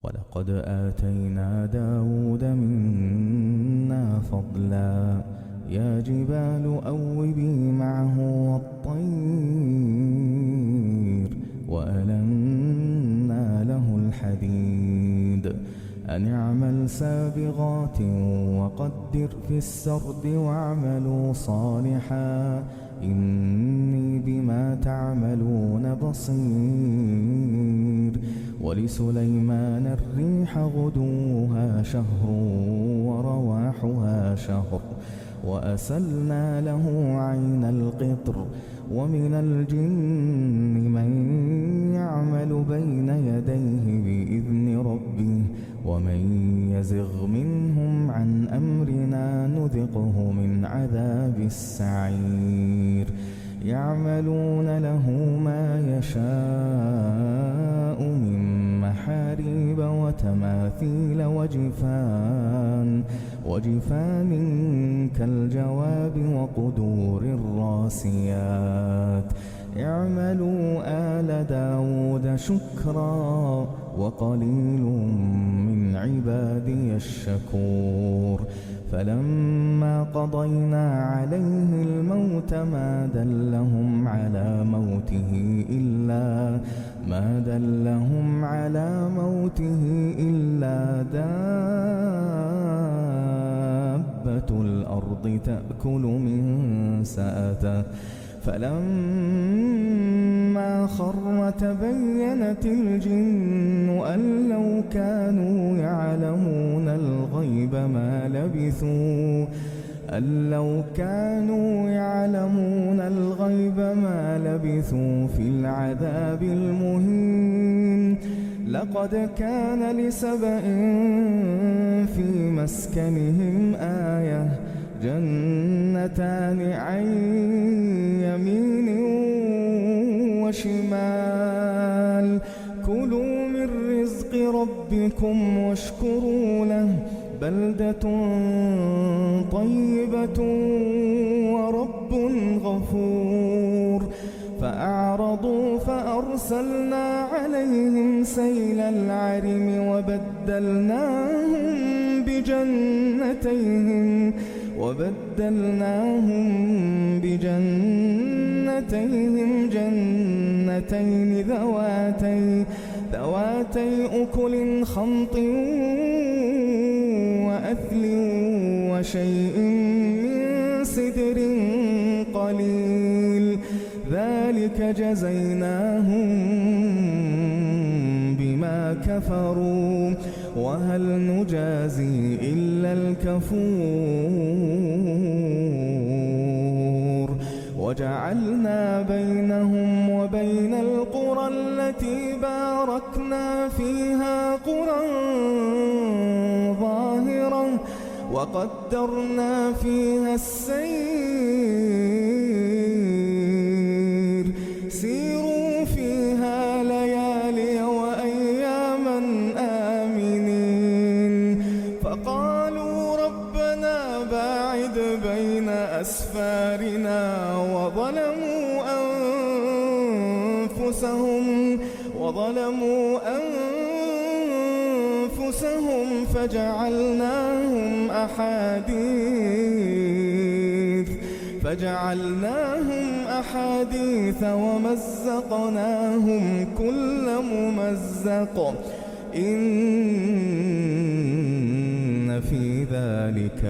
ولقد آتينا داود منا فضلا يا جبال أوبي معه والطير وألنا له الحديد أن اعمل سابغات وقدر في السرد واعملوا صالحا إني بما تعملون بصير. ولسليمان الريح غدوها شهر ورواحها شهر وأسلنا له عين القطر ومن الجن من يعمل بين يديه بإذن ربه ومن يزغ منهم عن أمرنا نذقه من عذاب السعير. يعملون له ما يشاء من محاريب وتماثيل وجفان كالجواب وقدور الراسيات. اعملوا آل داود شكرا وقليل من عبادي الشكور. فلما قضينا عليه الموت ما دلهم على موته إلا دابة الأرض تأكل من سأته. فلما خر تبينت الجن أن لو كانوا يعلمون الغيب ما لبثوا في العذاب المهين. لقد كان لسبإ في مسكنهم آية جنتان عن يمين وشمال كلوا من رزق ربكم واشكروا له بلدة طيبة ورب غفور. فأعرضوا فأرسلنا عليهم سيل العرم وبدلناهم بجنتين جنتين ذواتي أكل خمط وأثل وشيء من سدر قليل ذلك جزيناهم بما كفروا وهل نجازي إلا الكفور. وجعلنا بينهم وبين القرى التي باركنا فيها قرى ظاهرة وقدرنا فيها السير سيروا فيها ليالي وأياما آمنين. فقالوا ربنا باعد بين أسفارنا وظلموا أنفسهم فجعلناهم أحاديث ومزقناهم كل ممزق إن في ذلك